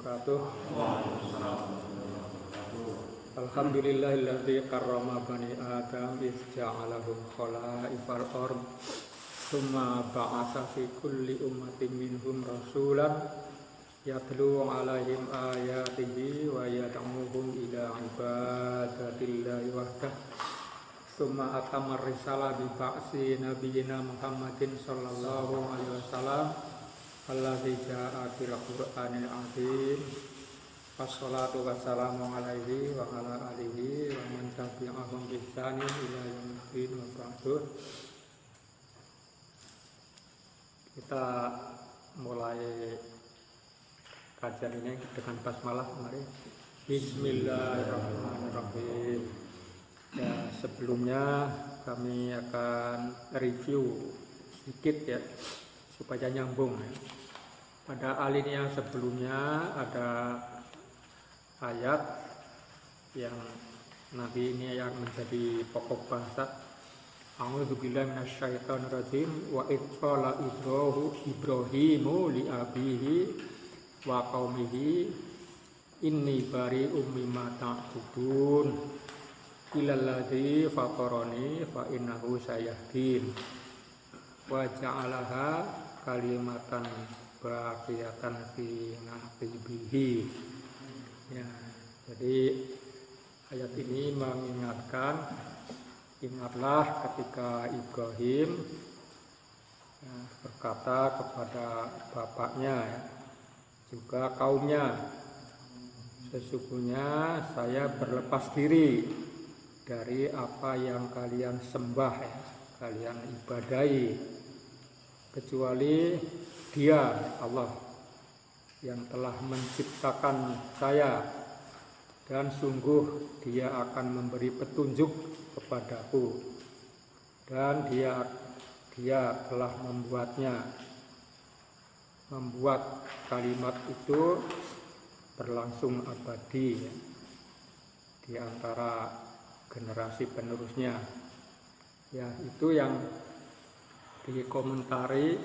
wabarakatuh. Alhamdulillahilladzi karrama bani Adam iz ja'alahum khala'ifal ardh tsumma ba'atsa fi kulli ummatin minhum rasulan yatlu 'alaihim ayatihi wa yad'uhum ila ibadatillahi wahdah tsumma atamma risalah bi ba'si nabiyyina Muhammadin sallallahu alaihi wasallam alladzi ja'a bil Qur'anil 'azim. Wassalatu wassalamu alaihi wa ala alihi wa man tabi'ahum bi ihsanin ila yaumil din wa ba'du. Kita mulai kajian ini dengan basmalah. Mari. Bismillahirrahmanirrahim. Ya, sebelumnya kami akan review sedikit ya supaya nyambung. Pada alinea sebelumnya ada ayat yang nanti ini yang menjadi pokok bahasa. A'udzubillahi minasyaitonir rajim. Wa id qala Ibrahimu li abihi wa qaumihi inni bari'um mimma ta'budun illal ladzi fatarani fa innahu sayahdin wa ja'alaha kalimatan baqiyatan fi aqibihi. Ya, jadi ayat ini mengingatkan, ingatlah ketika Ibrahim berkata kepada bapaknya juga kaumnya, sesungguhnya saya berlepas diri dari apa yang kalian sembah, kalian ibadahi, kecuali Dia Allah yang telah menciptakan saya, dan sungguh Dia akan memberi petunjuk kepadaku, dan Dia telah membuat kalimat itu berlangsung abadi di antara generasi penerusnya. Ya, itu yang dikomentari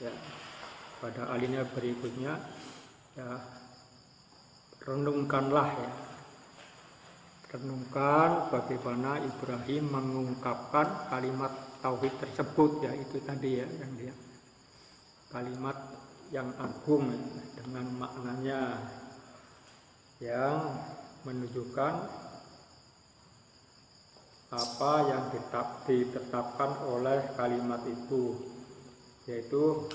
ya pada alinea berikutnya. Ya, renungkanlah renungkan bagaimana Ibrahim mengungkapkan kalimat tauhid tersebut, ya itu tadi ya yang dia kalimat yang agung dengan maknanya yang menunjukkan apa yang ditetapkan oleh kalimat itu, yaitu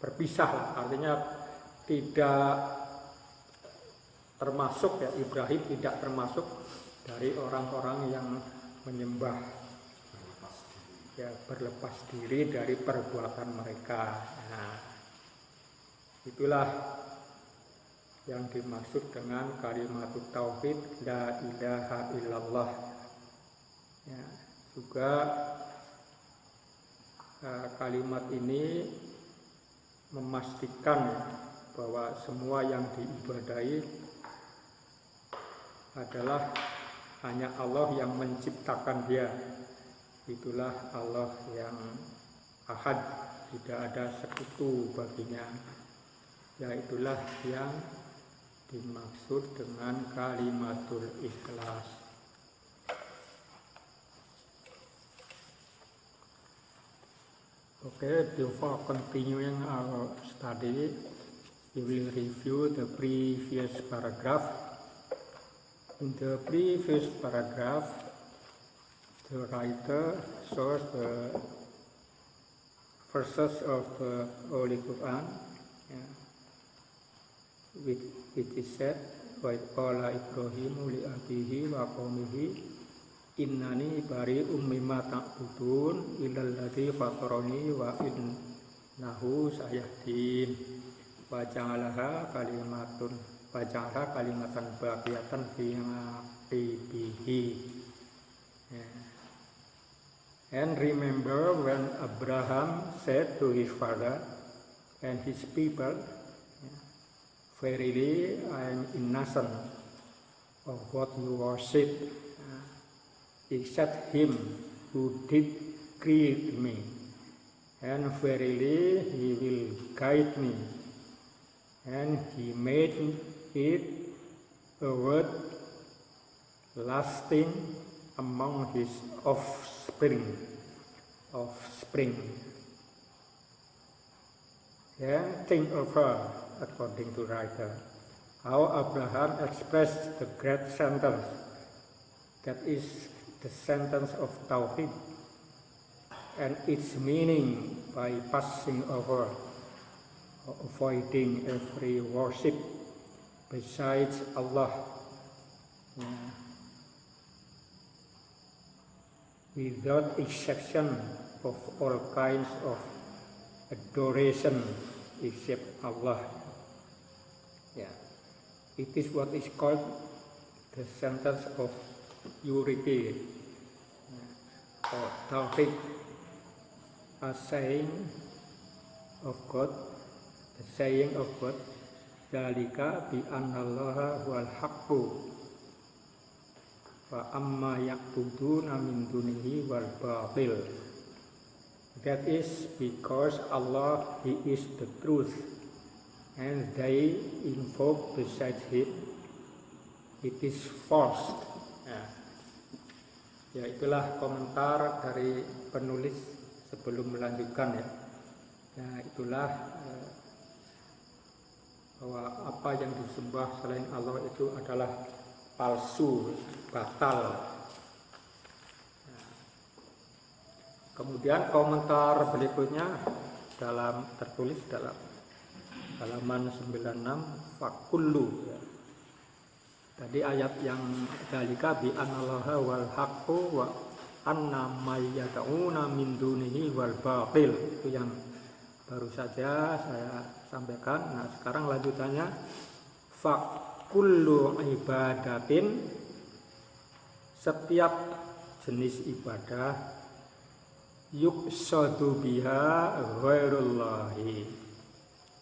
berpisah, artinya tidak termasuk ya, Ibrahim tidak termasuk dari orang-orang yang menyembah, ya berlepas diri dari perbuatan mereka. Nah, itulah yang dimaksud dengan kalimat tauhid la ilaha illallah. Ya, juga kalimat ini memastikan bahwa semua yang diibadahi adalah hanya Allah yang menciptakan dia. Itulah Allah yang ahad, tidak ada sekutu baginya. Ya, itulah yang dimaksud dengan kalimatul ikhlas. Okay, before continuing our study, we will review the previous paragraph. In the previous paragraph, the writer shows the verses of the Holy Quran, which is said, wa qala Ibrahimu li abihi wa qaumihi innani bari'um mimma ta'budun illal ladzi fatarani wa innahu sayahdin wa ja'alaha kalimatan baqiyatan fi aqibihi. And remember when Abraham said to his father and his people, verily I am innocent of what you worship, except him who did create me, and verily he will guide me, and he made it a word lasting among his offspring. Think over, according to writer, how Abraham expressed the great sentence, that is the sentence of Tawhid, and its meaning by passing over, avoiding every worship besides Allah, without exception of all kinds of adoration except Allah. It is what is called the sentence of unity, or Tawhid, a saying of God, the saying of God, Dzalika bi annallaha huwal haqqu wa amma ya'buduna min dunihi wal batil. That is because Allah, He is the truth, and they invoke besides Him, it is false. Ya, itulah komentar dari penulis sebelum melanjutkan ya. Nah, itulah bahwa apa yang disembah selain Allah itu adalah palsu, batal. Kemudian komentar berikutnya tertulis dalam halaman 96, fakullu. Tadi ayat yang dzalika bi anallaha wal haqqu wa anna may yad'una min dunihi wal batil, itu yang baru saja saya sampaikan. Nah, sekarang lanjutannya, fakullu ibadatin, setiap jenis ibadah, yuqsadu biha ghairullahi,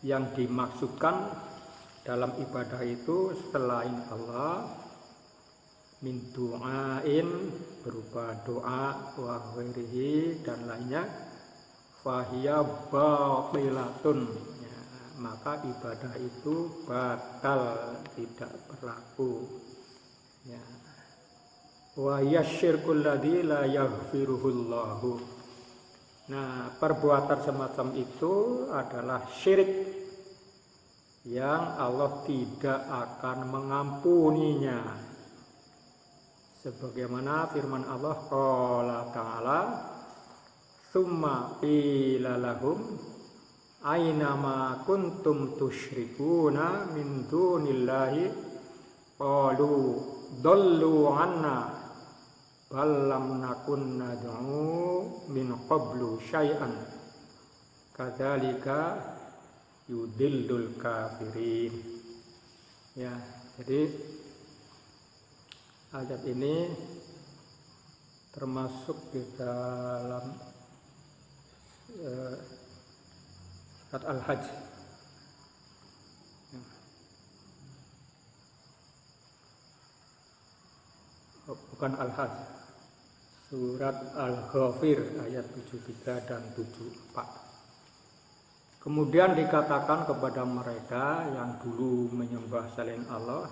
yang dimaksudkan dalam ibadah itu selain Allah, min du'ain, berupa doa, wa ghairihi, dan lainnya, fahiya batilatun, maka ibadah itu batal, tidak berlaku. Wa yasyirkul ladzi la yaghfiruhullahu. Nah, perbuatan semacam itu adalah syirik yang Allah tidak akan mengampuninya. Sebagaimana firman Allah, qala ta'ala, tsumma qila lahum aina ma kuntum tusyrikuna min dunillahi qalu dallu anna bal lam nakun nad'u min qablu syai'an kadzalika yudillul kafirin. Ya, jadi ayat ini termasuk di dalam surat Al-Hajj. Bukan Al-Hajj, surat Al-Ghafir ayat 73 dan 74. Kemudian dikatakan kepada mereka yang dulu menyembah selain Allah,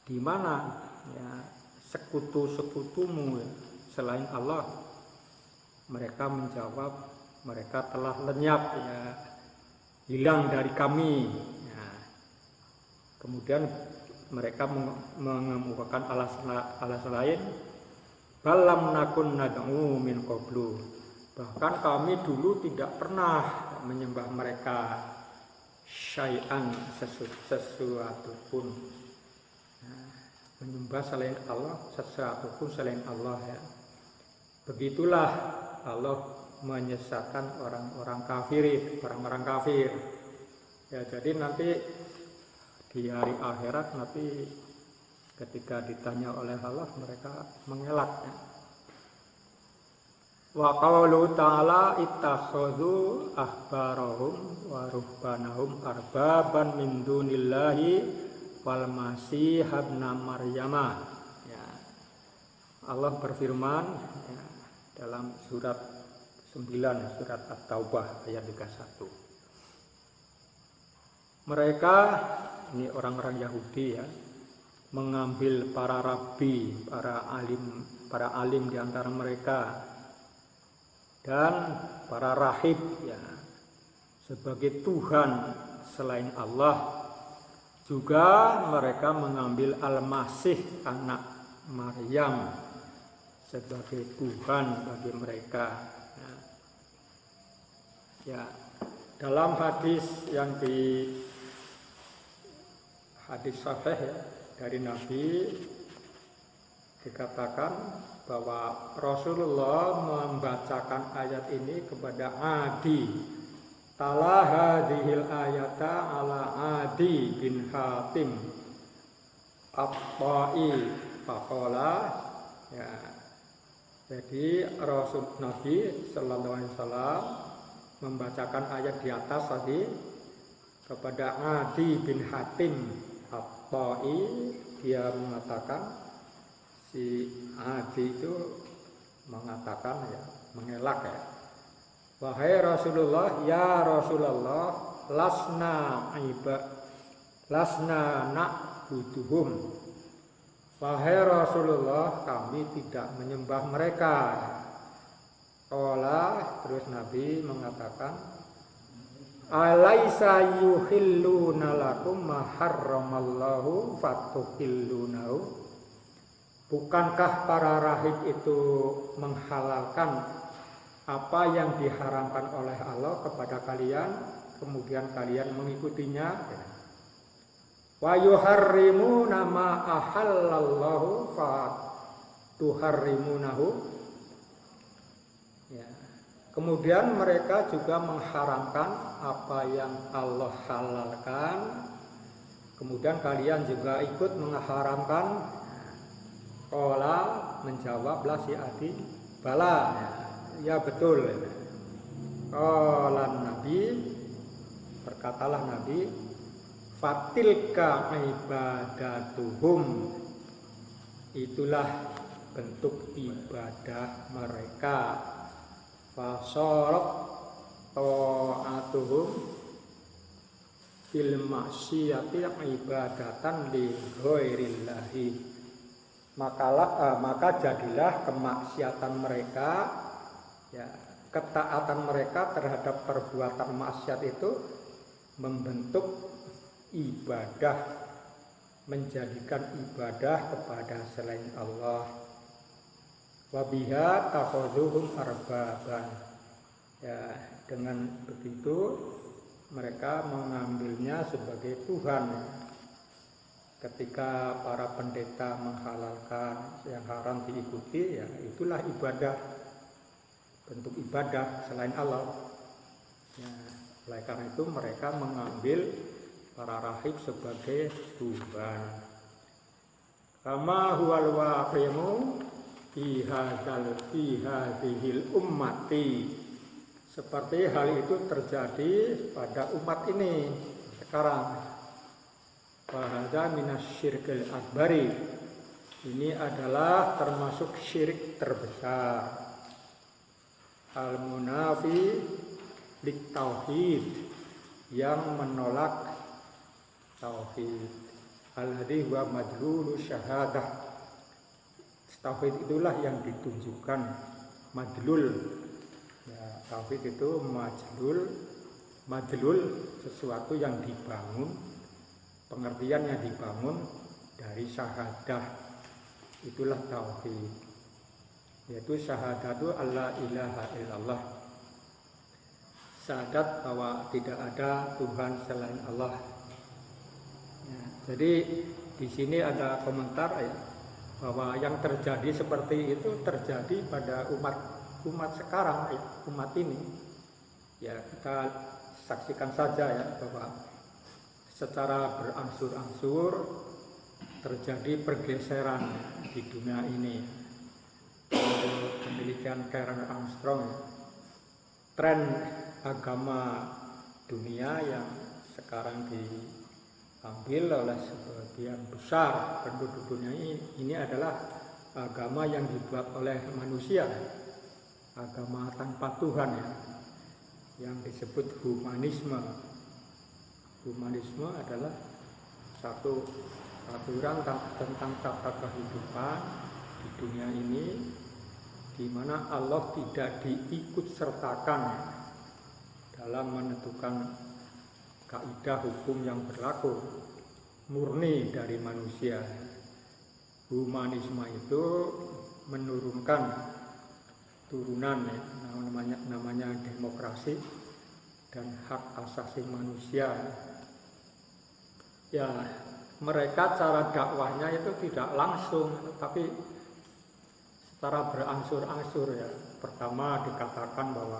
di mana ya sekutu-sekutumu selain Allah? Mereka menjawab, mereka telah lenyap, ya, hilang dari kami. Ya. Kemudian mereka mengemukakan alasan lain, balam nakun nad'u min qablu, bahkan kami dulu tidak pernah menyembah mereka syai'an, sesuatu pun, menyembah selain Allah, sesuatu pun selain Allah. Ya. Begitulah Allah menyesatkan orang-orang kafir. Ya, jadi nanti di hari akhirat nanti ketika ditanya oleh Allah, mereka mengelak. Wa qaulu ta'ala ittakhadhu ahbarahum wa ruhbanahum arbaban min dunillahi wal masih ibna maryama. Ya. Allah berfirman, ya, dalam surat 9, surat At-Taubah ayat 31. Mereka, ini orang-orang Yahudi ya, mengambil para rabi, para alim di antara mereka dan para rahib ya sebagai Tuhan selain Allah. Juga mereka mengambil Al-Masih anak Maryam sebagai Tuhan bagi mereka. Ya, dalam hadis yang hadis sahih ya, dari Nabi dikatakan bahwa Rasulullah membacakan ayat ini kepada Adi. Tala hadhil ayata ala Adi bin Hatim At-Ta'i faqala ya. Jadi Rasul Nabi sallallahu alaihi wasallam membacakan ayat di atas tadi kepada Adi bin Hatim At-Ta'i. Dia mengatakan, si Adi itu mengatakan ya, mengelak ya, wahai Rasulullah, ya Rasulullah, lasna na'buduhum. Wahai Rasulullah, kami tidak menyembah mereka. Qala, terus Nabi mengatakan, alaisa yuhilluna lakum ma harramallahu fatuhillunahu. Bukankah para rahib itu menghalalkan apa yang diharamkan oleh Allah kepada kalian, kemudian kalian mengikutinya? Wa yuharrimuna ma ahallallahu fatuharrimunahu. Ya. Kemudian mereka juga mengharamkan apa yang Allah halalkan, kemudian kalian juga ikut mengharamkan. Qala, menjawablah si Adi, bala, ya betul. Qala Nabi, berkatalah Nabi, fatilka ibadatuhum, itulah bentuk ibadah mereka. Fasorok ta'atuhum fil maksiyati ibadatan li ghairillahi. Maka jadilah kemaksiatan mereka ya, ketaatan mereka terhadap perbuatan maksiat itu membentuk ibadah, menjadikan ibadah kepada selain Allah. Wabiha takhudhuhum arbaban. Ya, dengan begitu mereka mengambilnya sebagai Tuhan. Ketika para pendeta menghalalkan yang haram diikuti, ya itulah ibadah, bentuk ibadah selain Allah. Ya, oleh karena itu mereka mengambil para rahib sebagai Tuhan. Kama huwal waqimu fi hadhil ummati. Seperti hal itu terjadi pada umat ini sekarang. Fahadza minasyirkil akbari. Ini adalah termasuk syirik terbesar. Al-munafi lit tauhid, yang menolak tauhid. Alladzi huwa madlulu syahadah. Tauhid itulah yang ditunjukkan madlul. Ya, tauhid itu madlul sesuatu yang dibangun. Pengertian yang dibangun dari syahadah, itulah tauhid, yaitu syahadatu alla ilaha illallah, syahadat bahwa tidak ada Tuhan selain Allah. Ya, jadi di sini ada komentar ya, bahwa yang terjadi seperti itu terjadi pada umat sekarang ya, umat ini. Ya, kita saksikan saja ya, bahwa secara berangsur-angsur terjadi pergeseran di dunia ini. Penelitian Karen Armstrong, tren agama dunia yang sekarang diambil oleh sebagian besar penduduk dunia ini adalah agama yang dibuat oleh manusia. agama tanpa Tuhan ya, yang disebut humanisme. Humanisme adalah satu aturan tentang tata kehidupan di dunia ini, di mana Allah tidak diikut sertakan dalam menentukan kaidah hukum yang berlaku, murni dari manusia. Humanisme itu menurunkan turunan ya, namanya demokrasi dan hak asasi manusia. Ya, mereka cara dakwahnya itu tidak langsung, tapi secara berangsur-angsur ya. Pertama dikatakan bahwa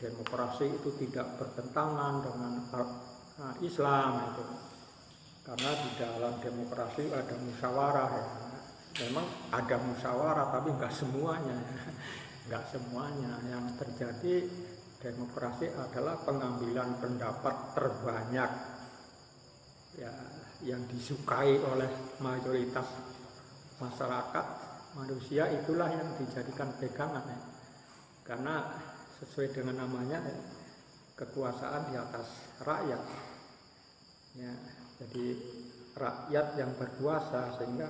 demokrasi itu tidak bertentangan dengan Islam itu. Karena di dalam demokrasi ada musyawarah ya. Memang ada musyawarah tapi enggak semuanya. Enggak semuanya. Yang terjadi demokrasi adalah pengambilan pendapat terbanyak ya, yang disukai oleh mayoritas masyarakat manusia, itulah yang dijadikan pegangan ya. Karena sesuai dengan namanya ya, kekuasaan di atas rakyat ya. Jadi rakyat yang berkuasa, sehingga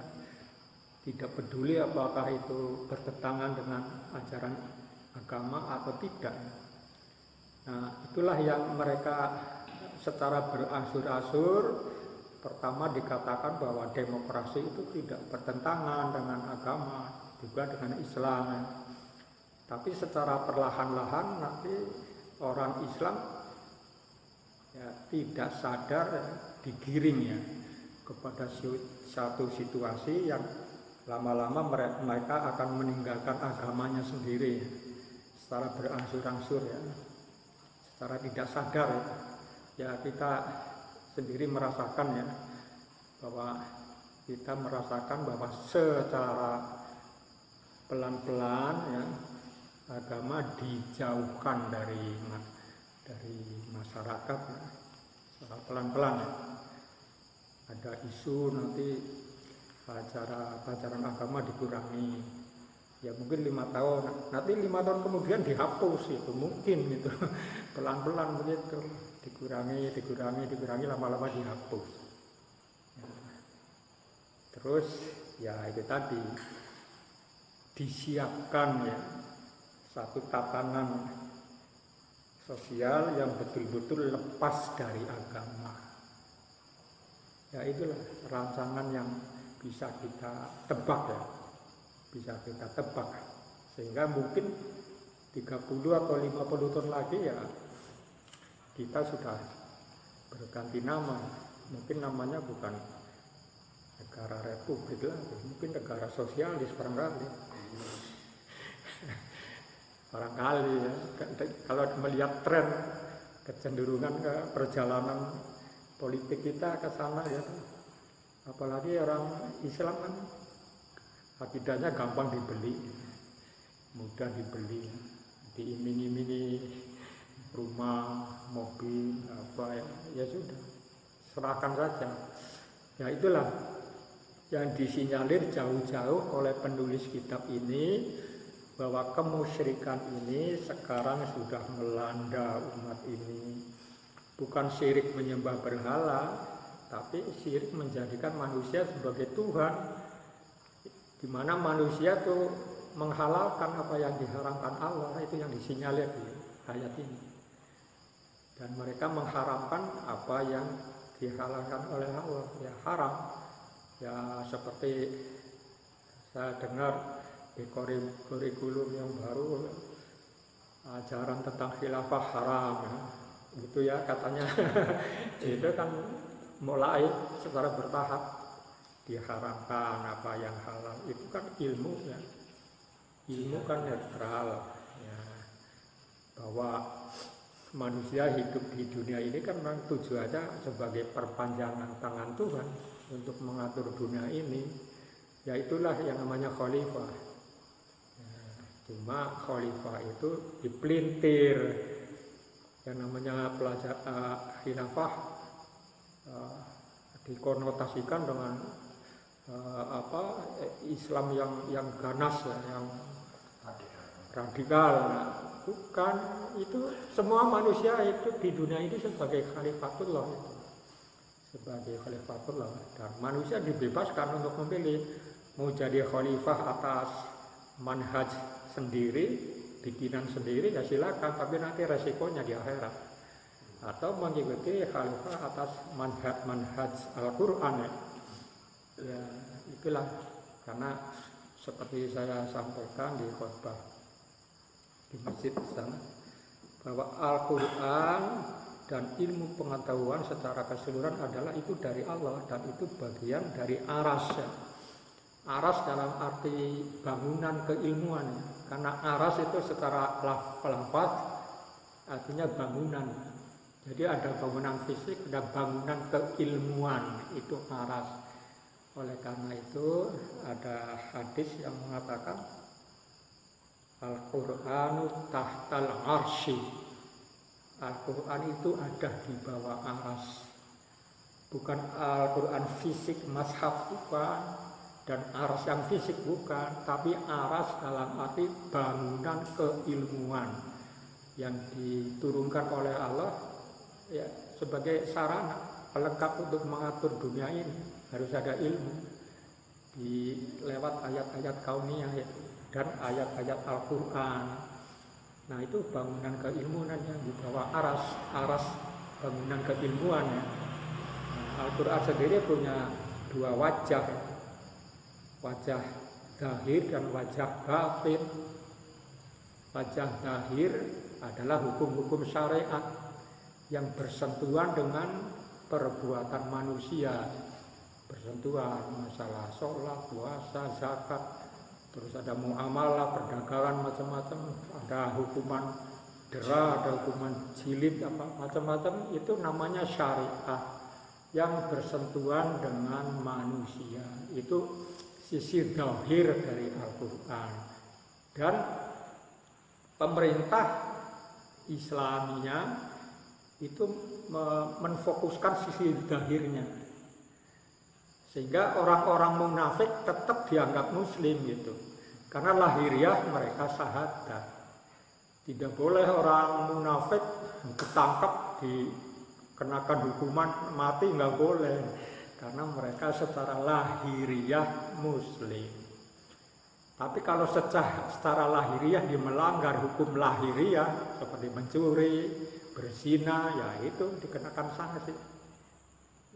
tidak peduli apakah itu bertentangan dengan ajaran agama atau tidak. Nah, itulah yang mereka secara berangsur-angsur pertama dikatakan bahwa demokrasi itu tidak bertentangan dengan agama, juga dengan Islam. Tapi secara perlahan-lahan nanti orang Islam ya, tidak sadar digiring ya kepada satu situasi yang lama-lama mereka akan meninggalkan agamanya sendiri ya, secara berangsur-angsur ya, secara tidak sadar ya. Kita sendiri merasakan ya, bahwa kita merasakan bahwa secara pelan-pelan ya agama dijauhkan dari masyarakat ya, secara pelan-pelan ya. Ada isu nanti ajaran agama dikurangi ya, mungkin 5 tahun, nanti 5 tahun kemudian dihapus, itu mungkin gitu. Pelan-pelan begitu dikurangi lama-lama dihapus ya. Terus ya itu tadi disiapkan ya satu tatanan sosial yang betul-betul lepas dari agama. Ya itulah rancangan yang bisa kita tebak ya, sehingga mungkin 30 atau 50 tahun lagi ya kita sudah berganti nama, mungkin namanya bukan negara republik lagi, mungkin negara sosialis barangkali. Barangkali ya, kalau melihat tren kecenderungan ke perjalanan politik kita ke sana ya, apalagi orang Islam kan akidahnya gampang dibeli, mudah dibeli, diiming-imingi rumah, mobil, apa ya sudah, serahkan saja. Ya itulah yang disinyalir jauh-jauh oleh penulis kitab ini, bahwa kemusyrikan ini sekarang sudah melanda umat ini. Bukan syirik menyembah berhala, tapi syirik menjadikan manusia sebagai Tuhan, di mana manusia itu menghalalkan apa yang diharamkan Allah. Itu yang disinyalir di ayat ini. Dan mereka mengharamkan apa yang dihalalkan oleh Allah, ya haram. Ya seperti saya dengar di kurikulum yang baru, ajaran tentang khilafah haram ya. Gitu ya katanya. Itu kan mulai secara bertahap diharamkan apa yang halal. Itu kan ilmu ya, ilmu kan netral ya, bahwa manusia hidup di dunia ini kan memang tujuannya sebagai perpanjangan tangan Tuhan untuk mengatur dunia ini. Ya itulah yang namanya khalifah ya. Cuma khalifah itu dipelintir. Yang namanya khilafah dikonotasikan dengan Islam yang ganas ya, yang radikal. Nah, bukan, itu semua manusia itu di dunia ini sebagai khalifatullah itu. Sebagai khalifatullah, dan manusia dibebaskan untuk memilih mau jadi khalifah atas manhaj sendiri, bikinan sendiri ya silakan, tapi nanti resikonya di akhirat. Atau mengikuti khalifah atas manhaj Al-Qur'an ya itulah, karena seperti saya sampaikan di khutbah di masjid sana, bahwa Al-Qur'an dan ilmu pengetahuan secara keseluruhan adalah itu dari Allah, dan itu bagian dari aras ya. Aras dalam arti bangunan keilmuan, karena aras itu secara lafaz artinya bangunan. Jadi ada bangunan fisik, ada bangunan keilmuan, itu aras. Oleh karena itu ada hadis yang mengatakan Al-Qur'anu tahtal arsy. Al-Quran itu ada di bawah aras. Bukan Al-Quran fisik mashaf bukan, dan aras yang fisik bukan, tapi aras dalam arti bangunan keilmuan yang diturunkan oleh Allah ya sebagai sarana pelengkap untuk mengatur dunia ini. Harus ada ilmu di lewat ayat-ayat kauniyah ya, dan ayat-ayat Al-Quran. Nah itu bangunan keilmuan yang di bawah aras bangunan keilmuan ya. Nah, Al-Quran sendiri punya dua wajah, wajah zahir dan wajah batin. Wajah zahir adalah hukum-hukum syariat yang bersentuhan dengan perbuatan manusia, bersentuhan masalah sholat, puasa, zakat, terus ada muamalah, perdagangan macam-macam, ada hukuman dera, ada hukuman jilid, apa macam-macam, itu namanya syariah yang bersentuhan dengan manusia. Itu sisi zahir dari Al-Quran. Dan pemerintah Islamiyah itu menfokuskan sisi zahirnya, sehingga orang-orang munafik tetap dianggap muslim gitu, karena lahiriah mereka syahadat. Tidak boleh orang munafik ketangkap dikenakan hukuman mati, nggak boleh, karena mereka secara lahiriah muslim. Tapi kalau secara lahiriah dia melanggar hukum lahiriah seperti mencuri, berzina, ya itu dikenakan sanksi.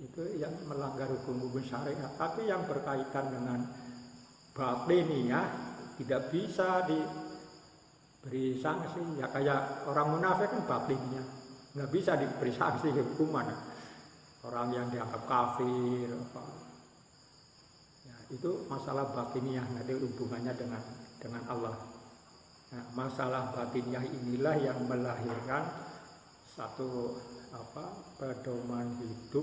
Itu yang melanggar hukum-hukum syariat. Tapi yang berkaitan dengan batiniyah tidak bisa diberi sanksi. Ya kayak orang munafik kan batiniyah, nggak bisa diberi sanksi hukuman. Orang yang dianggap kafir apa. Ya, itu masalah batiniyah, nanti hubungannya dengan Allah. Nah, masalah batiniyah inilah yang melahirkan satu pedoman hidup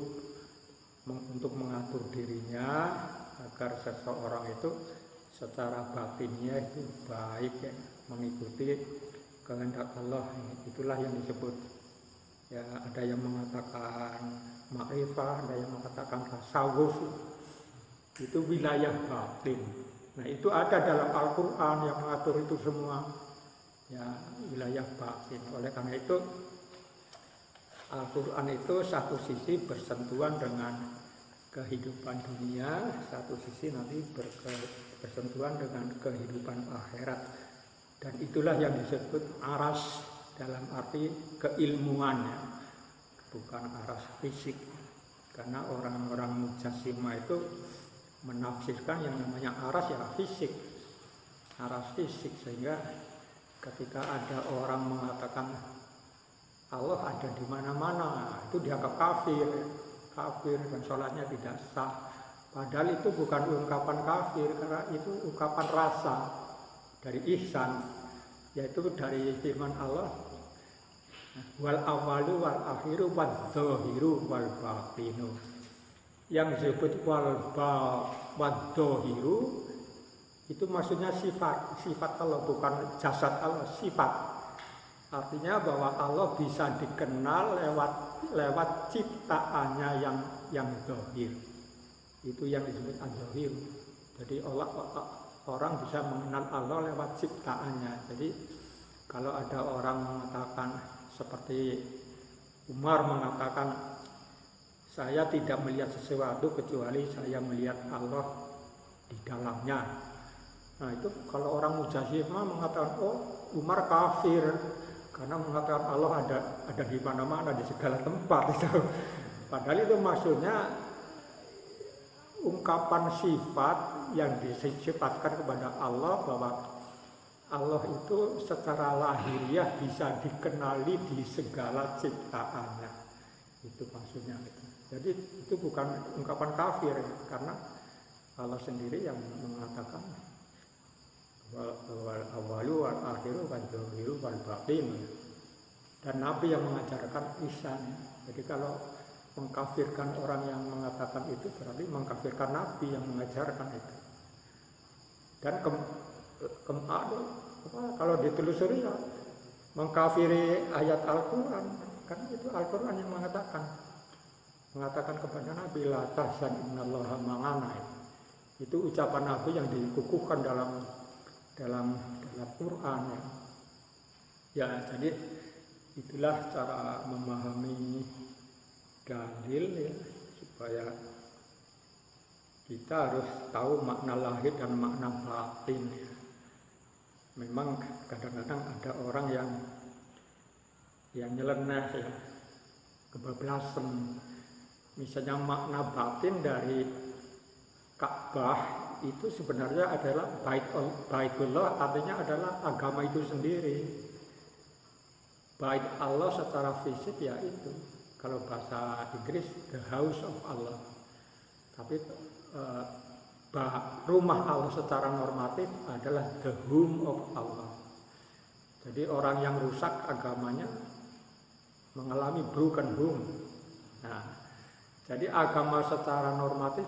untuk mengatur dirinya agar seseorang itu secara batinnya itu baik ya, mengikuti kehendak Allah. Itulah yang disebut ya, ada yang mengatakan ma'rifah, ada yang mengatakan tasawuf, itu wilayah batin. Nah itu ada dalam Al-Quran yang mengatur itu semua ya, wilayah batin. Oleh karena itu Al-Quran itu satu sisi bersentuhan dengan kehidupan dunia, satu sisi nanti bersentuhan dengan kehidupan akhirat. Dan itulah yang disebut aras dalam arti keilmuannya, bukan aras fisik. Karena orang-orang Mujassimah itu menafsirkan yang namanya aras ya fisik, aras fisik, sehingga ketika ada orang mengatakan Allah ada di mana-mana, itu dianggap kafir dan sholatnya tidak sah. Padahal itu bukan ungkapan kafir, karena itu ungkapan rasa dari ihsan, yaitu dari firman Allah, wal awalu wal akhiru wal zahiru wal batinu. Yang disebut wal zahiru itu maksudnya sifat Allah, bukan jasad Allah, sifat. Artinya bahwa Allah bisa dikenal lewat ciptaannya yang zahir. Itu yang disebut az-zahir. Jadi orang bisa mengenal Allah lewat ciptaannya. Jadi kalau ada orang mengatakan seperti Umar mengatakan, saya tidak melihat sesuatu kecuali saya melihat Allah di dalamnya. Nah itu kalau orang Mu'tazilah mengatakan, oh Umar kafir karena mengatakan Allah ada di mana-mana, di segala tempat itu. Padahal itu maksudnya ungkapan sifat yang disifatkan kepada Allah, bahwa Allah itu secara lahiriah bisa dikenali di segala ciptaannya. Itu maksudnya. Jadi itu bukan ungkapan kafir, karena Allah sendiri yang mengatakan wal awalu wal akhiru wal zahiru wal batin, dan Nabi yang mengajarkan ihsan. Jadi kalau mengkafirkan orang yang mengatakan itu berarti mengkafirkan Nabi yang mengajarkan itu. Dan kalau ditelusuri ya mengkafiri ayat Al-Quran, karena itu Al-Quran yang mengatakan kepada Nabi la tahzan innallaha ma'ana. Itu ucapan Nabi yang dikukuhkan dalam Quran ya. Ya, jadi itulah cara memahami dalil ya, supaya kita harus tahu makna lahir dan makna batin ya. Memang kadang-kadang ada orang yang nyeleneh ya, kebablasan. Misalnya makna batin dari Ka'bah itu sebenarnya adalah Baitullah, artinya adalah agama itu sendiri. Bait Allah secara fisik ya itu, kalau bahasa Inggris the house of Allah. Tapi rumah Allah secara normatif adalah the home of Allah. Jadi orang yang rusak agamanya mengalami broken home. Nah, jadi agama secara normatif,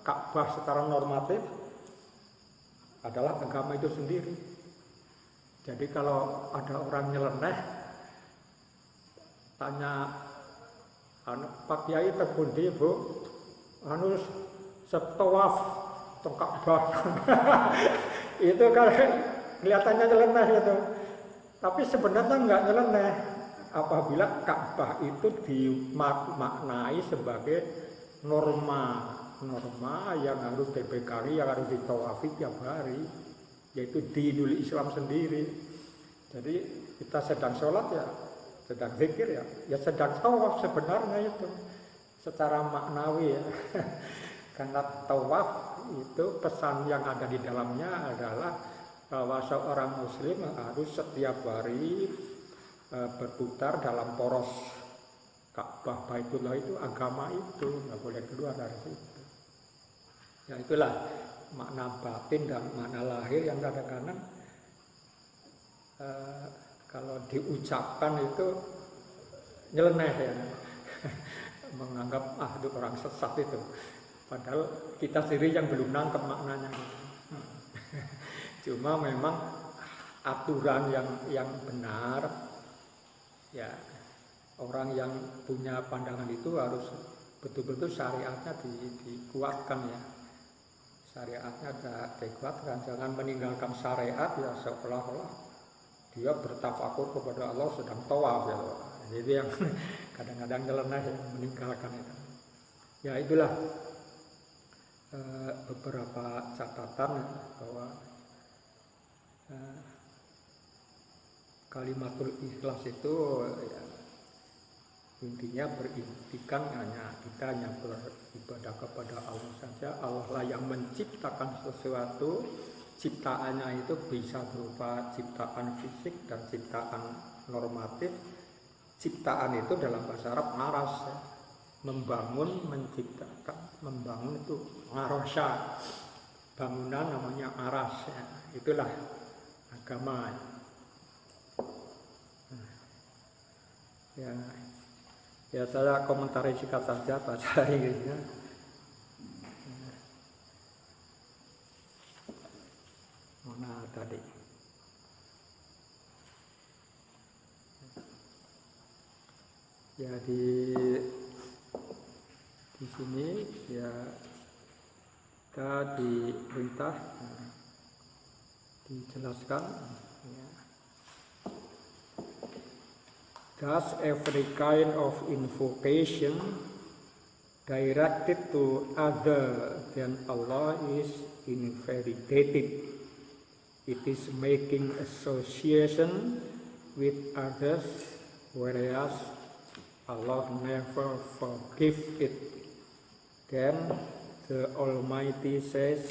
Ka'bah secara normatif adalah agama itu sendiri. Jadi kalau ada orang nyeleneh, tanya, Pak Kiai terpundi Bu, setawaf ke Ka'bah. Itu kan kelihatannya nyeleneh itu. Tapi sebenarnya enggak nyeleneh. Apabila Ka'bah itu dimaknai sebagai norma yang harus dibekali, yang harus ditawafi tiap hari, yaitu dinul Islam sendiri. Jadi kita sedang sholat ya, sedang zikir ya sedang tawaf sebenarnya itu secara maknawi ya. Karena tawaf itu pesan yang ada di dalamnya adalah bahwa seorang muslim harus setiap hari berputar dalam poros Ka'bah Baitullah. Itu agama itu nggak boleh keluar dari situ. Ya itulah makna batin dan makna lahir yang kadang-kadang kalau diucapkan itu nyeleneh ya. Menganggap itu orang sesat itu. Padahal kita sendiri yang belum nangkep maknanya. Cuma memang aturan yang benar. Ya, orang yang punya pandangan itu harus betul-betul syariatnya dikuatkan ya. Syariatnya dikuatkan, jangan meninggalkan syariat ya seolah-olah dia bertafakur kepada Allah sedang tawaf ya. Jadi yang kadang-kadang nyeleneh yang meninggalkan itu. Ya itulah beberapa catatan bahwa kalimatul ikhlas itu ya, intinya berintikan kita hanya beribadah kepada Allah saja. Allah lah yang menciptakan sesuatu. Ciptaannya itu bisa berupa ciptaan fisik dan ciptaan normatif. Ciptaan itu dalam bahasa Arab aras ya. Membangun itu arasya, bangunan namanya aras ya. Itulah agama ya saya komentari singkat saja bahasa Inggrisnya. Mana tadi ya di sini ya kita diperintah dijelaskan ya. Thus every kind of invocation directed to other than Allah is invalidated. It is making association with others, whereas Allah never forgive it. Then the Almighty says,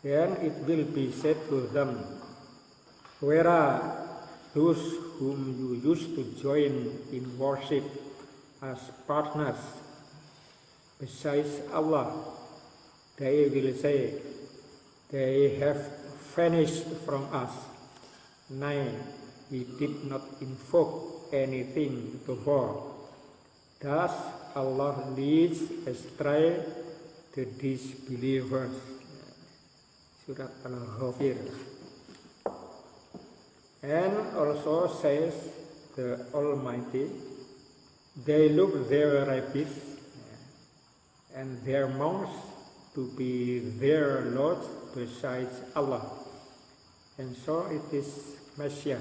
then it will be said to them, where are those whom you used to join in worship as partners besides Allah? They will say, they have vanished from us. Nay, we did not invoke anything before. Thus Allah leads astray the disbelievers. Surat Al-Ghafir. And also says the Almighty, they look their rabbis and their monks to be their lords besides Allah. And so it is Messiah.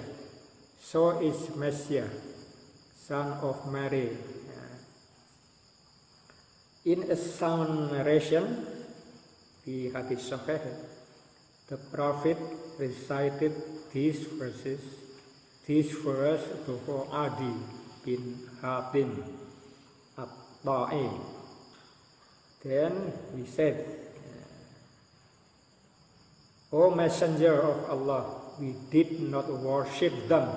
So is Messiah, son of Mary. In a sound narration, the Hadith Sahih, the Prophet recited these verse before Adi bin Hatim at-Ta'i. Then he said, O Messenger of Allah, we did not worship them.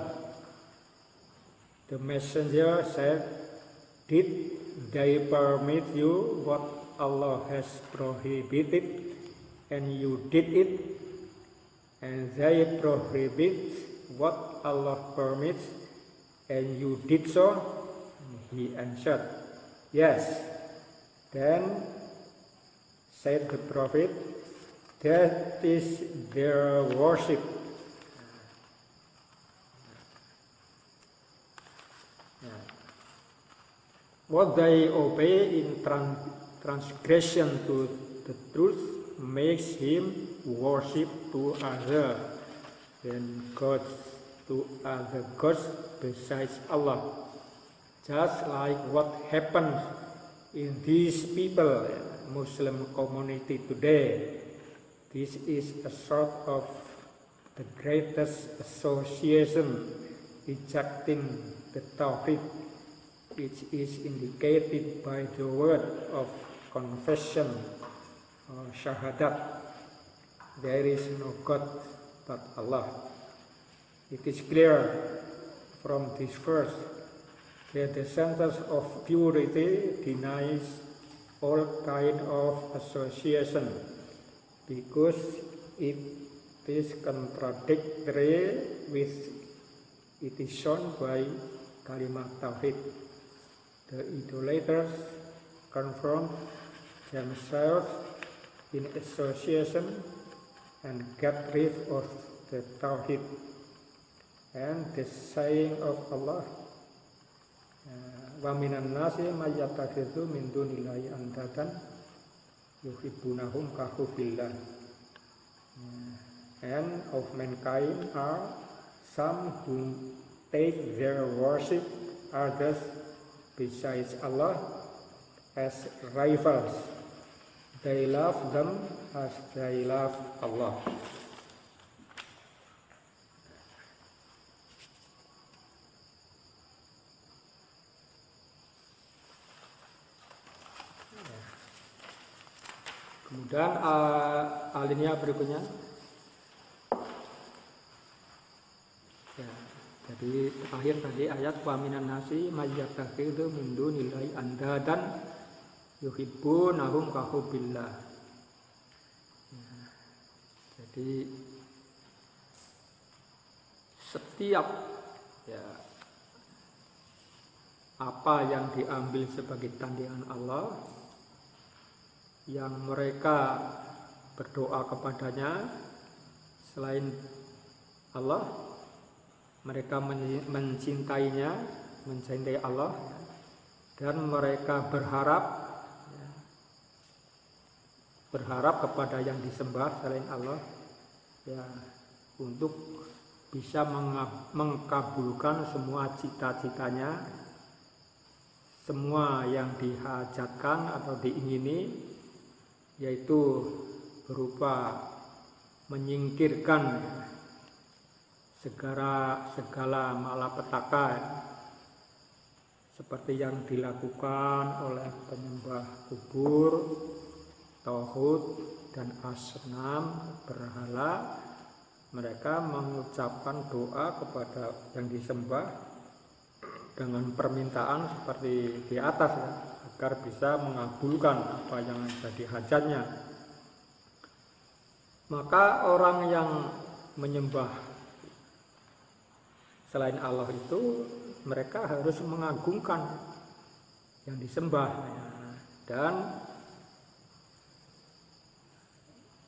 The Messenger said, did they permit you what Allah has prohibited, and you did it? And they prohibit what Allah permits, and you did so? He answered, yes. Then said the Prophet, that is their worship. What they obey in transgression to the truth makes him worship to other than gods, to other gods besides Allah. Just like what happens in these people, Muslim community today. This is a sort of the greatest association rejecting the Tawhid, which is indicated by the word of confession or shahadat. There is no God but Allah. It is clear from this verse that the sentence of purity denies all kind of association, because it is contradictory with it is shown by kalimat Tawhid. The idolaters confront themselves in association and get rid of the Tawhid. And the saying of Allah, wa minan nasi may yattakhidhu min dunillahi andadan yuhibbunahum ka hubbillah. And of mankind are some who take their worship others besides Allah as rivals. They love them as they love Allah. Kemudian alinea berikutnya. Ya, jadi terakhir tadi ayat wa minan nasi may yattakhidhu min dunillahi andadan yuhibbunahum ka hubbillah. Ya, jadi setiap apa yang diambil sebagai tandingan Allah, yang mereka berdoa kepadanya selain Allah, mereka mencintainya, mencintai Allah, dan mereka berharap berharap kepada yang disembah selain Allah ya untuk bisa mengkabulkan semua cita-citanya, semua yang dihajatkan atau diingini, yaitu berupa menyingkirkan segala malapetaka seperti yang dilakukan oleh penyembah kubur, tauhid dan asnam berhala. Mereka mengucapkan doa kepada yang disembah dengan permintaan seperti di atas ya, agar bisa mengabulkan apa yang jadi hajatnya. Maka orang yang menyembah selain Allah itu mereka harus mengagungkan yang disembah ya, dan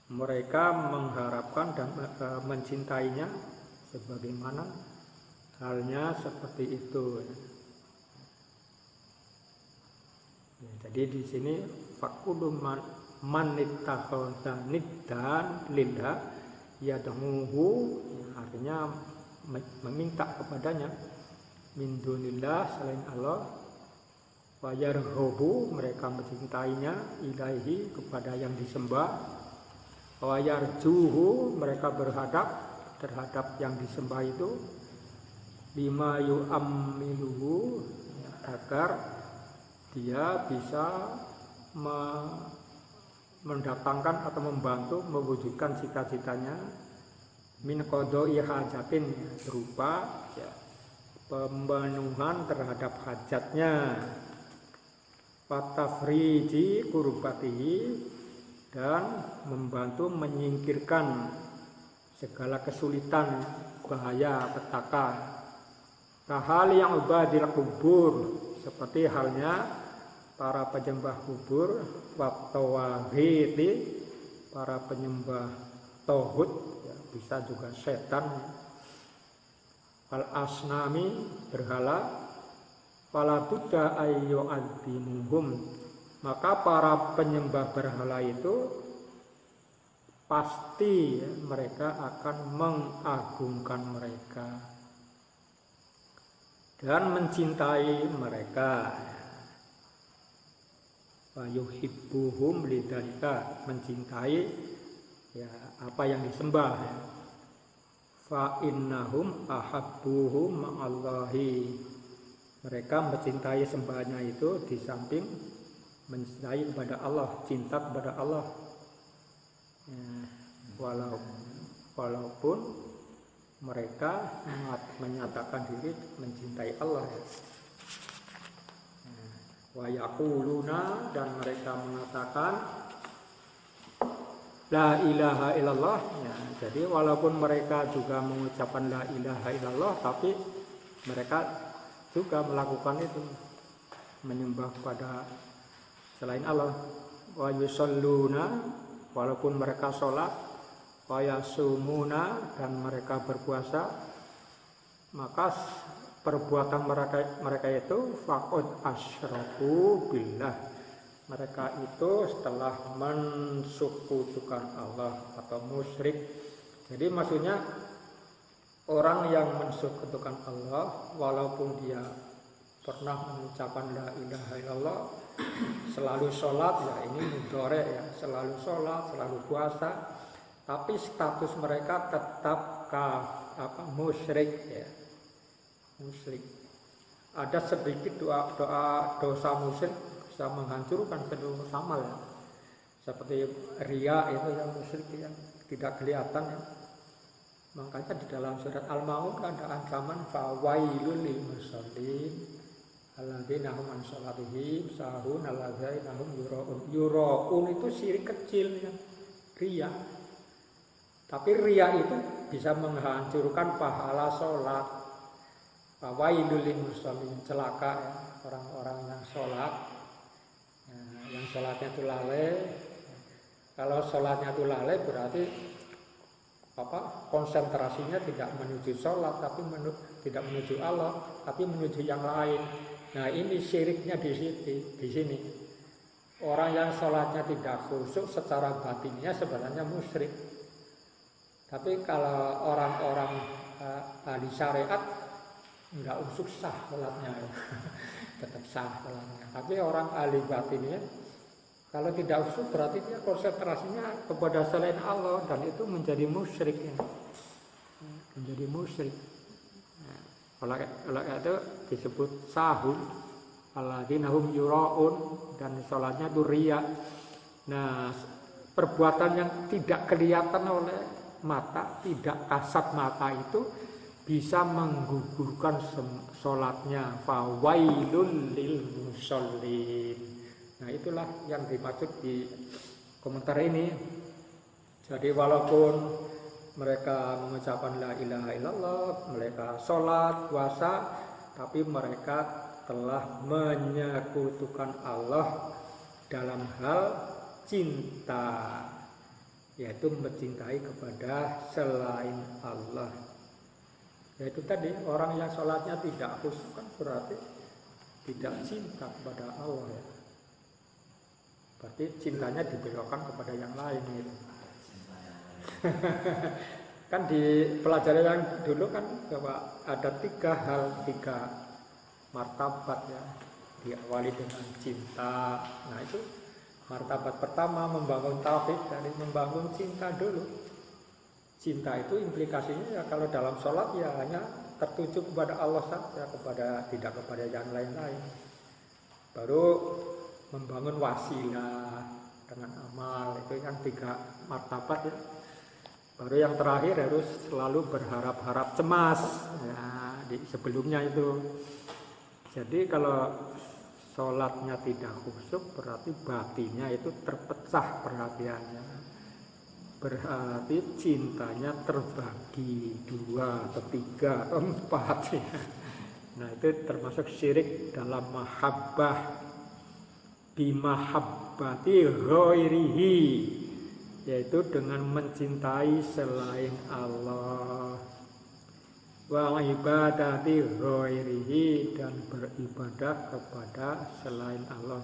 mereka mengharapkan dan mencintainya sebagaimana halnya seperti itu. Ya, jadi di sini fakulu manittakhadha niddan lillah yad'uhu, artinya meminta kepadanya min dunillah selain Allah, wa yarghabu mereka mencintainya ilaihi kepada yang disembah, wa yarjuhu mereka berhadap terhadap yang disembah itu, bima yu'ammiluhu agar dia bisa mendatangkan atau membantu mewujudkan cita-citanya, min qadai hajatin berupa ya, pemenuhan terhadap hajatnya, patafriji kurbatihi dan membantu menyingkirkan segala kesulitan, bahaya, petaka. Kahal yang ubadil kubur, seperti halnya para penyembah kubur, wattawahidi, para penyembah tauhid, ya, bisa juga setan, al asnami berhala, fala budda ayyu adzimuhum, maka para penyembah berhala itu pasti mereka akan mengagungkan mereka dan mencintai mereka. Wa yuhibbuhum lidzalika, mencintai ya apa yang disembah ya. Fa innahum ahabbuhum ma'allahi, mereka mencintai sembahnya itu di samping mencintai kepada Allah, cinta kepada Allah ya, walaupun mereka menyatakan diri mencintai Allah ya. Wa yaquluna, dan mereka mengatakan la ilaha illallah ya, jadi walaupun mereka juga mengucapkan la ilaha illallah, tapi mereka juga melakukan itu, menyembah pada selain Allah. Wa yusalluna, walaupun mereka sholat, wa yasumuna, dan mereka berpuasa, maka perbuatan mereka itu faqad asyraku billah, mereka itu setelah mensekutukan Allah atau musyrik. Jadi maksudnya orang yang mensekutukan Allah walaupun dia pernah mengucapkan la ilaha illallah, selalu sholat ya, ini mudhari ya, selalu sholat, selalu puasa, tapi status mereka tetap musyrik ya, musyrik. Ada sedikit doa dosa musyrik bisa menghancurkan seluruh amal ya. Seperti riya itu yang musyrik yang tidak kelihatan ya. Makanya di dalam surat Al-Maun ada ancaman fawailul lil musallin alladzina hum an sholatihim sahun alladzina hum yuraun. Yuraun itu syirik kecil ya, riya. Tapi riya itu bisa menghancurkan pahala sholat. Fawailul lil musallin, celaka ya orang-orang yang sholat. Nah, yang sholatnya itu lalai. Kalau sholatnya itu lalai berarti konsentrasinya tidak menuju sholat, tapi tidak menuju Allah, tapi menuju yang lain. Nah ini syiriknya di sini. orang yang sholatnya tidak khusyuk secara batinnya sebenarnya musyrik. Tapi kalau orang-orang ahli syariat nggak khusyuk sah sholatnya, tetap sah sholatnya. Tapi orang ahli batinnya kalau tidak khusyuk berarti dia konsentrasinya kepada selain Allah dan itu menjadi musyrik ya. Menjadi musyrik. Kalau itu disebut sahun, alladzina hum yura'un, dan sholatnya itu riya. Nah, perbuatan yang tidak kelihatan oleh mata, tidak kasat mata itu bisa menggugurkan sholatnya. Fawailul lil musallin. Nah, itulah yang dimaksud di komentar ini. Jadi walaupun mereka mengucapkan la ilaha illallah, mereka sholat, puasa, tapi mereka telah menyekutukan Allah dalam hal cinta, yaitu mencintai kepada selain Allah. Yaitu tadi orang yang sholatnya tidak khusyuk kan berarti tidak cinta kepada Allah ya. Berarti cintanya dibelokkan kepada yang lain gitu. Kan di pelajaran yang dulu kan bahwa ada 3 hal, 3 martabat ya, diawali dengan cinta. Nah itu martabat pertama membangun tauhid, dari membangun cinta dulu. Cinta itu implikasinya ya kalau dalam sholat ya hanya tertuju kepada Allah saja, tidak kepada yang lain-lain. Baru membangun wasilah dengan amal, itu yang 3 martabat ya. Baru yang terakhir harus selalu berharap-harap cemas ya, sebelumnya itu. Jadi kalau sholatnya tidak khusyuk berarti batinnya itu terpecah perhatiannya. Berarti cintanya terbagi 2 atau 3 atau 4 ya. Nah itu termasuk syirik dalam mahabbah, bimahabbati ghairihi, yaitu dengan mencintai selain Allah, wa ibadati ghairihi, dan beribadah kepada selain Allah.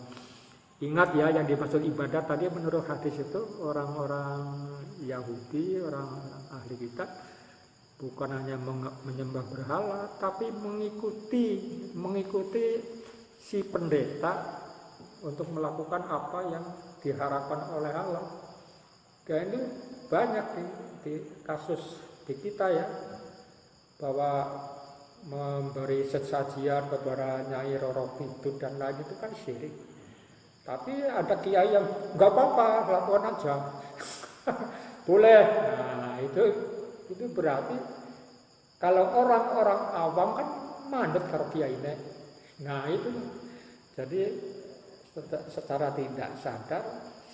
Ingat ya, yang dimaksud ibadah tadi menurut hadis itu orang-orang Yahudi, orang-orang ahli kitab bukan hanya menyembah berhala, tapi mengikuti si pendeta untuk melakukan apa yang diharapkan oleh Allah. Dan ini banyak di kasus di kita ya, bahwa memberi sesajian kepada Nyai Roro Kidul dan lain itu kan syirik. Tapi ada kiai yang nggak apa-apa, lakukan aja, boleh. Nah itu berarti kalau orang-orang awam kan manut karo kiai ini. Nah itu jadi secara tidak sadar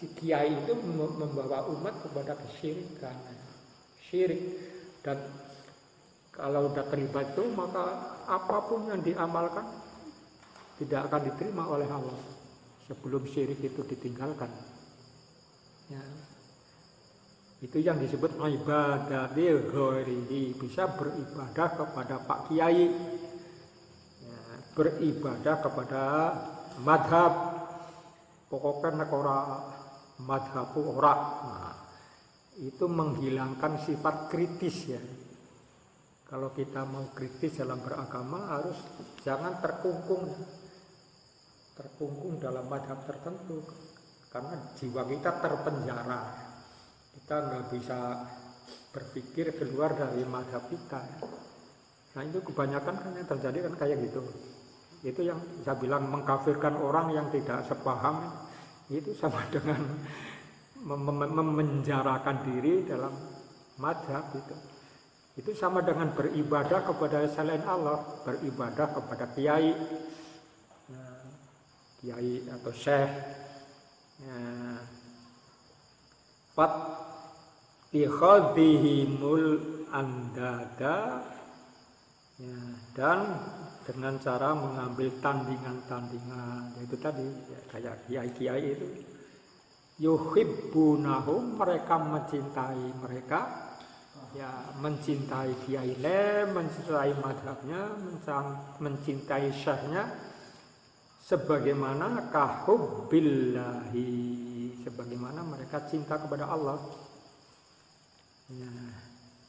si kiai itu membawa umat kepada kesyirikan, syirik. Dan kalau sudah terlibat itu, maka apapun yang diamalkan tidak akan diterima oleh Allah sebelum syirik itu ditinggalkan ya. Itu yang disebut ibadatil ghairihi, bisa beribadah kepada Pak Kiai ya, beribadah kepada madhab, pokoknya nek ora madhabu ora. Nah, itu menghilangkan sifat kritis ya. Kalau kita mau kritis dalam beragama harus jangan terkungkung dalam madhab tertentu, karena jiwa kita terpenjara. Kita nggak bisa berpikir keluar dari madhab kita. Nah itu kebanyakan kan yang terjadi kan kayak gitu. Itu yang saya bilang mengkafirkan orang yang tidak sepaham, itu sama dengan memenjarakan diri dalam madhab itu. Itu sama dengan beribadah kepada selain Allah, beribadah kepada kiai, kiai atau syekh. Fatihadihimul andada ya, dan dengan cara mengambil tandingan-tandingan, yaitu tadi ya, kayak kiai-kiai itu yuhibbunahum, mereka mencintai mereka ya, mencintai kiainya, mencintai madhabnya, mencintai syekhnya sebagaimana kahubbillahi, sebagaimana mereka cinta kepada Allah. Ya.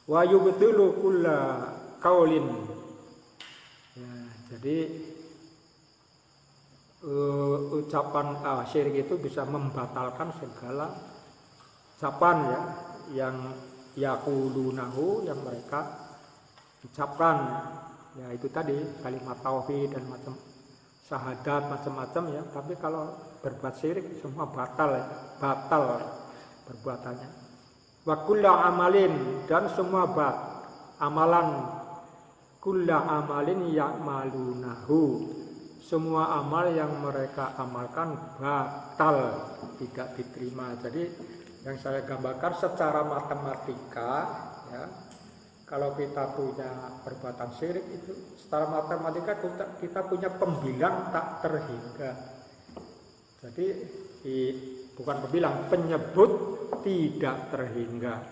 Wa yubtilu kulla qaulin. Ya, jadi ucapan syirik itu bisa membatalkan segala ucapan ya yang yaqulunahu, yang mereka ucapkan. Ya itu tadi kalimat tauhid dan macam syahadat macam-macam ya. Tapi kalau berbuat syirik semua batal ya, batal perbuatannya. Wa kullu amalin, dan semua amalan, kullu amalin ya'malunahu, semua amal yang mereka amalkan batal, tidak diterima. Jadi yang saya gambarkan secara matematika ya, kalau kita punya perbuatan syirik itu secara matematika kita punya pembilang tak terhingga. Jadi bukan pembilang, penyebut tidak terhingga.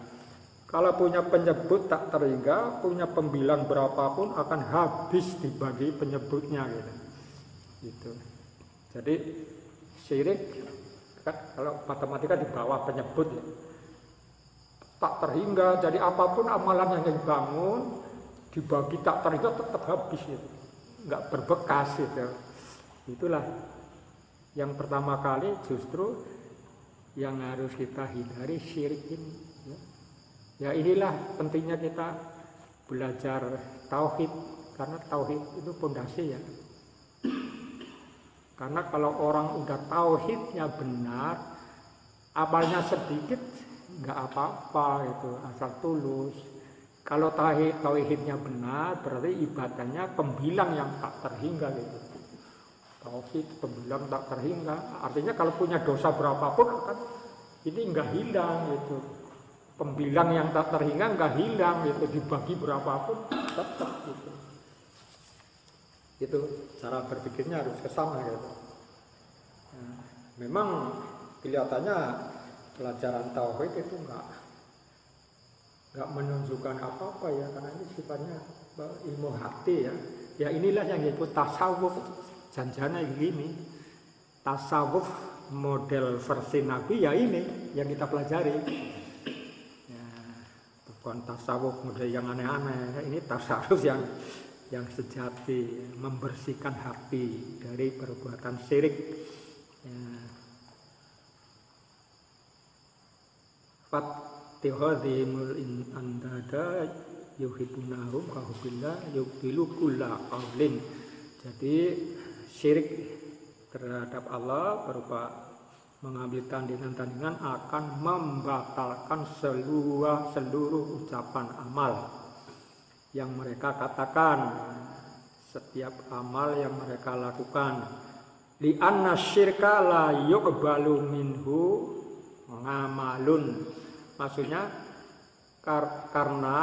Kalau punya penyebut tak terhingga, punya pembilang berapapun akan habis dibagi penyebutnya gitu. Jadi syirik kan kalau matematika di bawah penyebut ya, tak terhingga. Jadi apapun amalan yang dibangun dibagi tak terhingga tetap habis gitu, nggak berbekas gitu. Itulah yang pertama kali justru yang harus kita hindari, syirik ini ya. Inilah pentingnya kita belajar tauhid, karena tauhid itu pondasi ya. Karena kalau orang udah tauhidnya benar, amalnya sedikit nggak apa-apa gitu, asal tulus. Kalau tauhidnya benar, berarti ibadahnya pembilang yang tak terhingga gitu. Tauhid pembilang tak terhingga, artinya kalau punya dosa berapapun kan ini nggak hilang gitu. Pembilang yang tak terhingga nggak hilang gitu, dibagi berapapun tetap gitu. Itu cara berpikirnya harus kesana gitu. Nah, memang kelihatannya pelajaran tauhid itu nggak menunjukkan apa-apa ya, karena ini sifatnya ilmu hati ya. Ya inilah yang disebut tasawuf. Janjana gini, tasawuf model versi Nabi ya ini yang kita pelajari. Ya, bukan tasawuf model yang aneh-aneh. Ini tasawuf yang sejati, membersihkan hati dari perbuatan syirik. Ya. Fattihadhimul andada yuhibunahum kahubbillah yubtilu kulla qaulin. Jadi syirik terhadap Allah berupa mengambil tandingan-tandingan akan membatalkan seluruh ucapan amal yang mereka katakan, setiap amal yang mereka lakukan. Li'anna syirka la yuqbalu minhu ngamalun. Maksudnya karena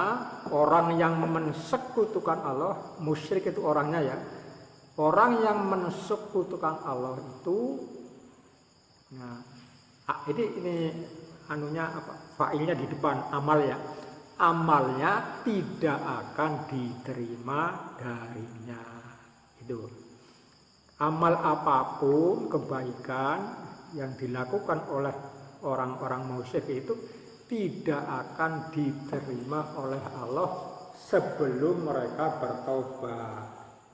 orang yang mensekutukan Allah, musyrik itu orangnya ya. Orang yang mensekutukan Allah itu, nah, ini anunya apa? Fa'ilnya di depan, amal ya. Amalnya tidak akan diterima darinya. Itu. Amal apapun kebaikan yang dilakukan oleh orang-orang musyrik itu tidak akan diterima oleh Allah sebelum mereka bertaubat,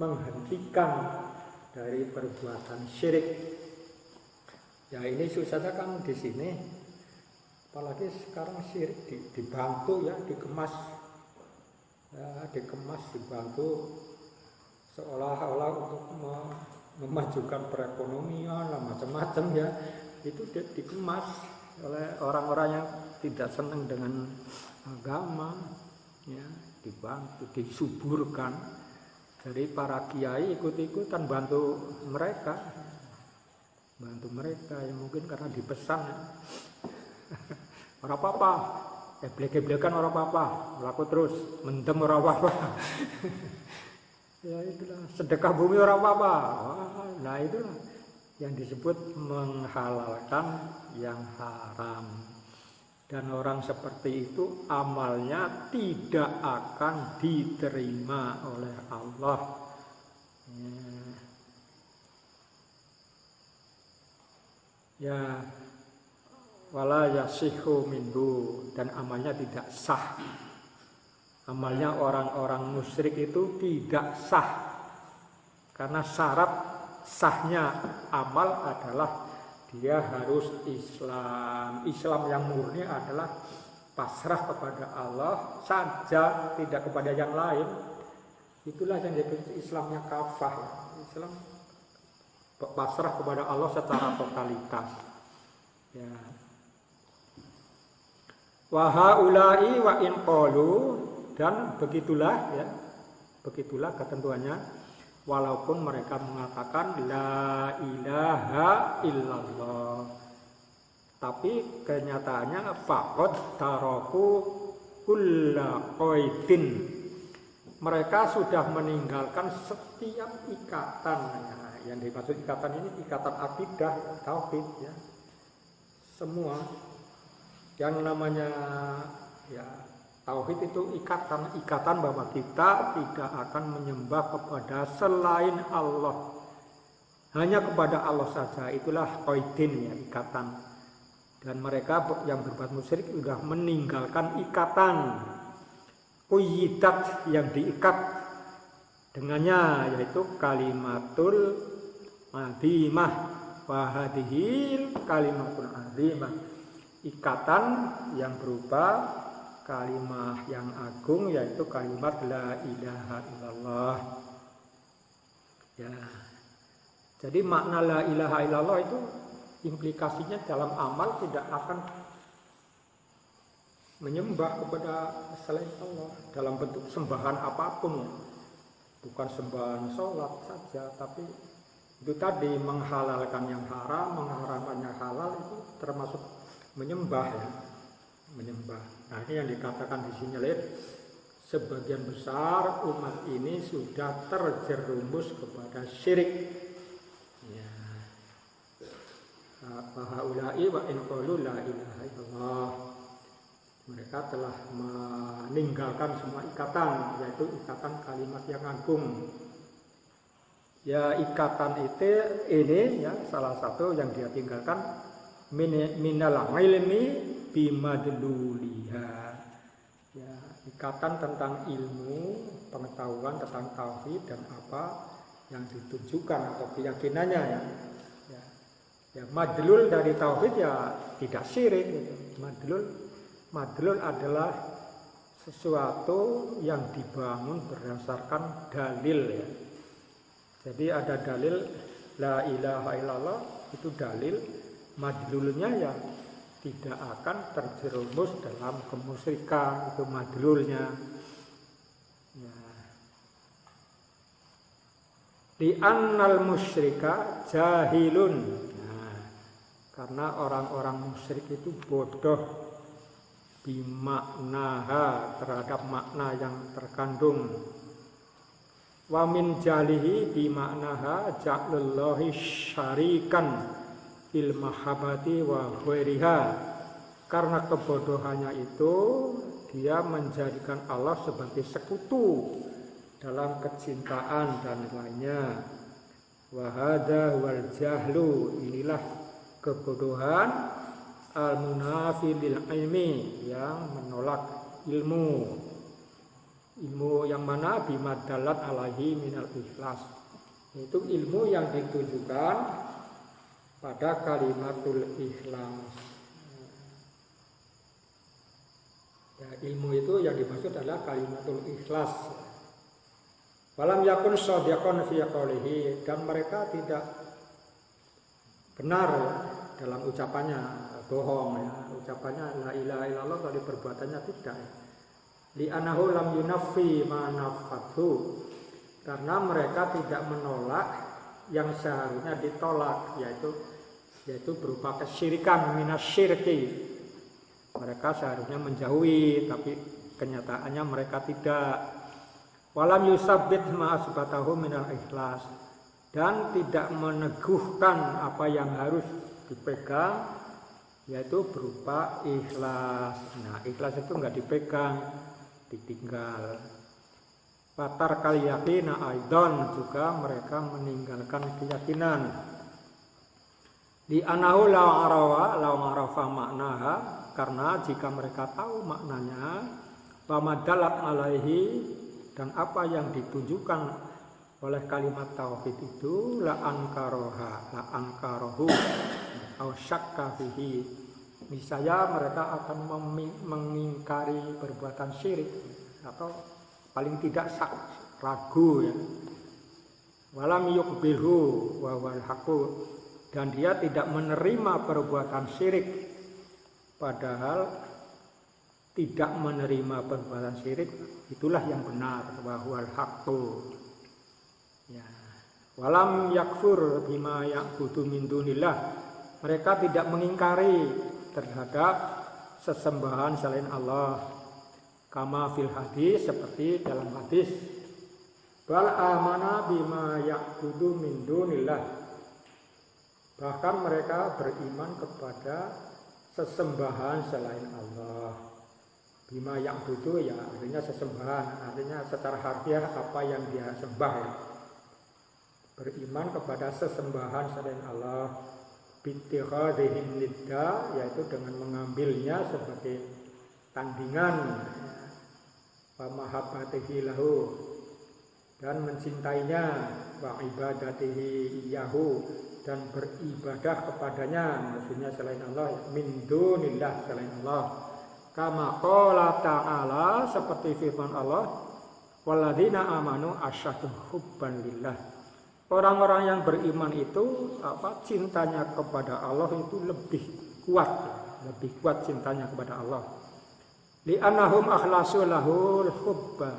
menghentikan dari perbuatan syirik. Ya ini susahnya kan di sini, apalagi sekarang syirik dibantu ya, dikemas, dibantu seolah-olah untuk memajukan perekonomian lah macam-macam ya. Itu dikemas oleh orang-orang yang tidak senang dengan agama ya, dibantu, disuburkan. Jadi para kiai ikut-ikutan bantu mereka ya, mungkin karena dipesan ya. Orang apa-apa, geblek-geblekan orang apa-apa, laku terus, mendem orang apa-apa. Ya itulah, sedekah bumi orang apa-apa. Nah itulah yang disebut menghalalkan yang haram. Dan orang seperti itu amalnya tidak akan diterima oleh Allah. Ya, wala yasihu minhu, dan amalnya tidak sah. Amalnya orang-orang musyrik itu tidak sah. Karena syarat sahnya amal adalah dia harus Islam. Islam yang murni adalah pasrah kepada Allah saja, tidak kepada yang lain. Itulah yang disebut Islamnya kafah. Islam pasrah kepada Allah secara totalitas. Ya. Wa haula'i wa in qalu, dan begitulah ya. Begitulah ketentuannya, walaupun mereka mengatakan la ilaha illallah, tapi kenyataannya faqad taraku kulla qaidin, mereka sudah meninggalkan setiap ikatan. Ya, yang dimaksud ikatan ini ikatan akidah, tauhid ya. Semua yang namanya ya tauhid itu ikatan bahwa kita tidak akan menyembah kepada selain Allah, hanya kepada Allah saja. Itulah qaidin ya, ikatan. Dan mereka yang berbuat musyrik sudah meninggalkan ikatan quyidat, yang diikat dengannya, yaitu kalimatul azimah wa hadhil kalimatul azimah, ikatan yang berupa kalimat yang agung, yaitu kalimat la ilaha illallah. Ya. Jadi makna la ilaha illallah itu implikasinya dalam amal tidak akan menyembah kepada selain Allah dalam bentuk sembahan apapun, bukan sembahan sholat saja, tapi itu tadi menghalalkan yang haram, mengharamkan yang halal, itu termasuk menyembah ya, menyembah. Nah, ini yang dikatakan di sini, lihat, sebagian besar umat ini sudah terjerumus kepada syirik. Ya. Fahaula'i wa in qalu la ilaha illallah, mereka telah meninggalkan semua ikatan, yaitu ikatan kalimat yang agung. Ya, ikatan itu ini ya salah satu yang dia tinggalkan, minal ilmi bimadluliha. Ya, ikatan tentang ilmu, pengetahuan tentang tauhid dan apa yang ditujukan atau keyakinannya ya. Ya, madlul dari tauhid ya tidak syirik gitu. Madlul adalah sesuatu yang dibangun berdasarkan dalil ya. Jadi ada dalil la ilaha illallah, itu dalil, madlulnya ya tidak akan terjerumus dalam kemusyrikan, itu madlulnya. Ya. Li'annal musyrika jahilun. Nah, karena orang-orang musyrik itu bodoh bimaknaha, terhadap makna yang terkandung. Wa min jalihi bimaknaha ja'lullahi syarikan fil mahabbati wa ghairiha. Karena kebodohannya itu dia menjadikan Allah sebagai sekutu dalam kecintaan dan lainnya. Wa hadza wal jahlu, inilah kebodohan al-munafi lil ilmi, yang menolak ilmu. Ilmu yang mana bimadalat alaihi minal ikhlas, itu ilmu yang ditujukan pada kalimatul ikhlas. Ya, ilmu itu yang dimaksud adalah kalimatul ikhlas. Walam yakun shadiqan fi qawlihi, dan mereka tidak benar dalam ucapannya, bohong ya, ucapannya la ilaha illallah, tapi perbuatannya tidak. Li'anahu lam yunaffi ma nafathu, karena mereka tidak menolak yang seharusnya ditolak, yaitu berupa kesyirikan, minasyirki. Mereka seharusnya menjauhi, tapi kenyataannya mereka tidak. Walam yusabbit ma asbatahu minal ikhlas, dan tidak meneguhkan apa yang harus dipegang, yaitu berupa ikhlas. Nah, ikhlas itu enggak dipegang, ditinggal. Patar kal yakina aidon, juga mereka meninggalkan keyakinan. Di anahu la arafa maknaha, karena jika mereka tahu maknanya, pamadalat alaihi, dan apa yang ditunjukkan oleh kalimat tauhid itu, la ankarohu au syakka fihi, misalnya mereka akan mengingkari perbuatan syirik atau paling tidak ragu ya. Walam yuqbilhu wa wal haqu, dan dia tidak menerima perbuatan syirik, padahal tidak menerima perbuatan syirik itulah yang benar, wa wal haqu ya. Walam yakfur bima ya'budu min dunillah, mereka tidak mengingkari terhadap sesembahan selain Allah, kama fil hadis, seperti dalam hadis, bal amana bima ya'budu min dunillah, bahkan mereka beriman kepada sesembahan selain Allah. Bima ya'budu ya artinya sesembahan, artinya secara harfiah apa yang dia sembah ya. Beriman kepada sesembahan selain Allah, bittikhadhihim nidda, yaitu dengan mengambilnya sebagai tandingan, wa mahabbatihi lahu, dan mencintainya, wa ibadatihi iyahu, dan beribadah kepadanya, maksudnya selain Allah, min dunillah, selain Allah. Kama qala ta'ala, seperti firman Allah, walladzina amanu asyaddu hubban lillah, orang-orang yang beriman itu cintanya kepada Allah itu lebih kuat cintanya kepada Allah. Li'annahum akhlasu lahul hubba,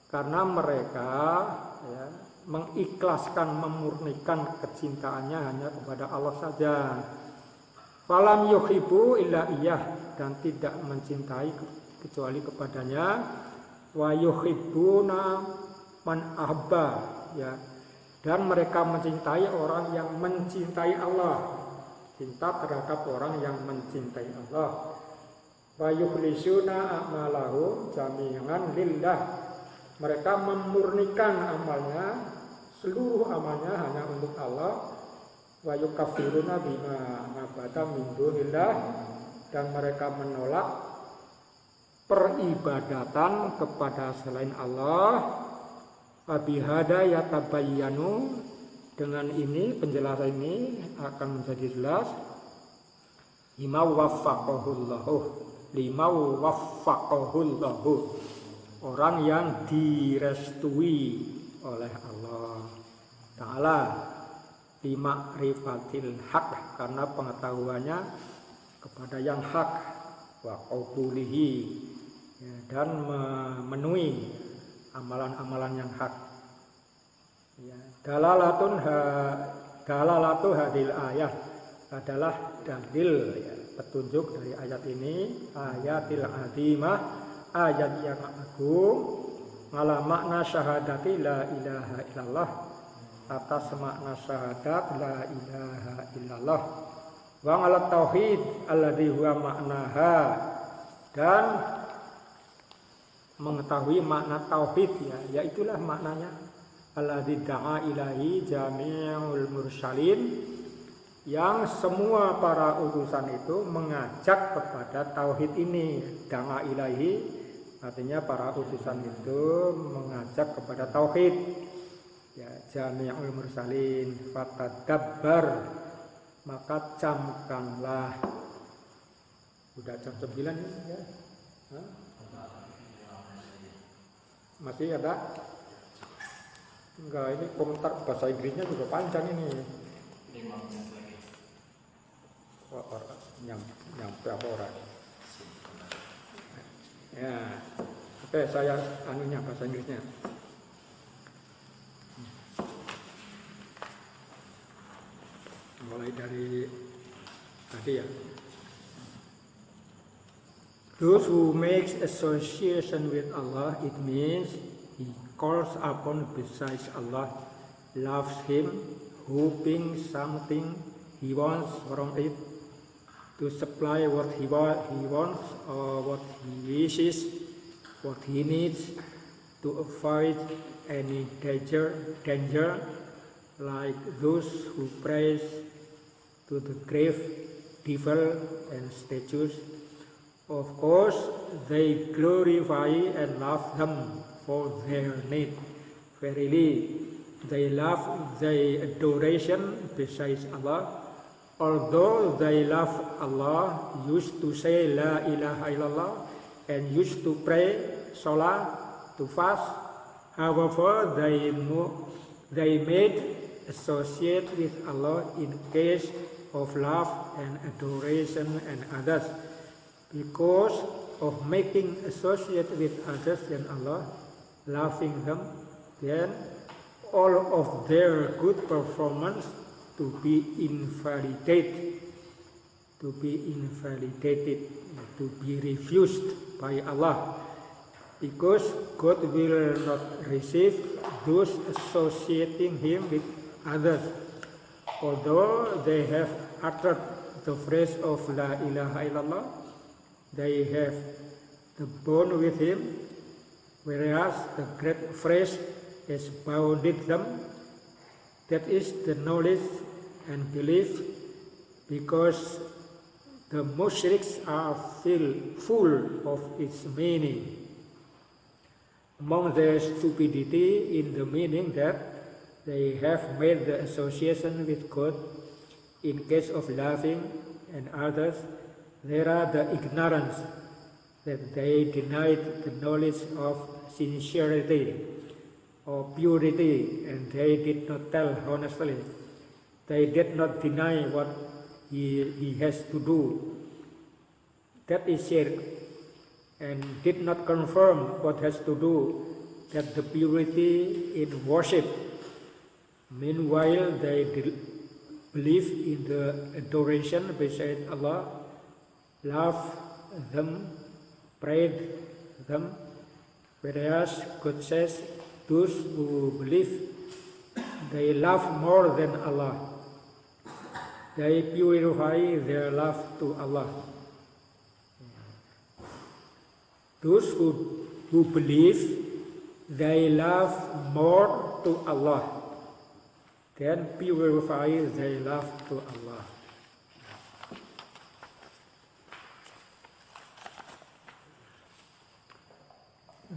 karena mereka ya, mengikhlaskan, memurnikan kecintaannya hanya kepada Allah saja. Falam yuhibbu illa iyah, dan tidak mencintai kecuali kepadanya. Wa yuhibbuna man ahabba ya, dan mereka mencintai orang yang mencintai Allah, cinta terhadap orang yang mencintai Allah. Wa yukhlisuna a'malahum jami'an lillah, mereka memurnikan amalnya, seluruh amalnya hanya untuk Allah. Wa yukaffiruna bima mabata min dunillah, dan mereka menolak peribadatan kepada selain Allah. Fabihada yatabayyanu, dengan ini penjelasan ini akan menjadi jelas, lima waffaqahullahu, orang yang direstui oleh Allah Ta'ala, lima rifatil haq, karena pengetahuannya kepada yang hak, wa qabulihi ya, dan memenuhi amalan-amalan yang hak ya. Dalalatu hadil ayat adalah dalil ya, petunjuk dari ayat ini, ayatil azimah, ayat yang agung, ala makna syahadati la ilaha illallah, atas makna syahadat la ilaha illallah, wa ala tauhid alladhi huwa maknaha, dan mengetahui makna tauhid ya, yaitulah maknanya alladzi da'a ilahi jami'ul mursalin, yang semua para utusan itu mengajak kepada tauhid ini. Da'a ilahi artinya para utusan itu mengajak kepada tauhid ya, jami'ul mursalin. Fatadabbar, maka camkanlah. Udah jam 9 ini ya. Hah? Masih ada? Enggak, ini komentar bahasa Inggrisnya juga panjang ini. 5 menit lagi. Nyampe apa orang? Ya, oke, saya anunya bahasa Inggrisnya. Mulai dari tadi ya. Those who makes association with Allah, it means he calls upon besides Allah, loves him, hoping something he wants from it, to supply what he wants or what he wishes, what he needs, to avoid any danger, like those who praise to the grave devil and statues. Of course, they glorify and love them for their need. Verily, they love their adoration besides Allah. Although they love Allah, used to say La ilaha illallah, and used to pray, salah, to fast. However, they made associate with Allah in case of love and adoration and others. Because of making associate with others than Allah, loving them, then all of their good performance to be invalidated, to be refused by Allah, because God will not receive those associating Him with others, although they have uttered the phrase of La ilaha illallah. They have the bond with Him, whereas the great phrase has bounded them. That is the knowledge and belief, because the mushriks are full of its meaning. Among their stupidity in the meaning that they have made the association with God in case of loving and others, there are the ignorance that they denied the knowledge of sincerity or purity, and they did not tell honestly. They did not deny what he has to do, that is shirk, and did not confirm what has to do, that the purity in worship. Meanwhile, they believe in the adoration beside Allah, love them, prayed them, whereas God says those who believe, they love more than Allah. They purify their love to Allah. Those who believe, they love more to Allah, then purify their love to Allah.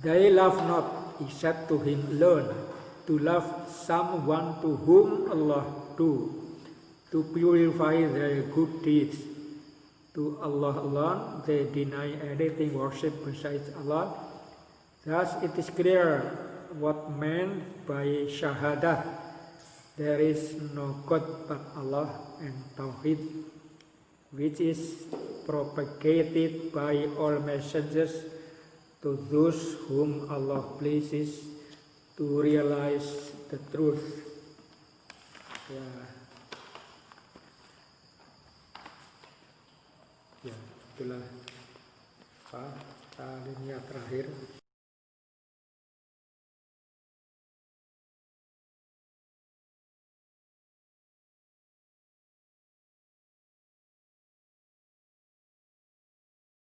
They love not except to Him alone, to love someone to whom Allah do, to purify their good deeds. To Allah alone they deny anything worshipped besides Allah. Thus it is clear what meant by shahadah. There is no God but Allah, and Tawhid, which is propagated by all messengers to those whom Allah pleases to realize the truth. Ya, itulah alinea terakhir.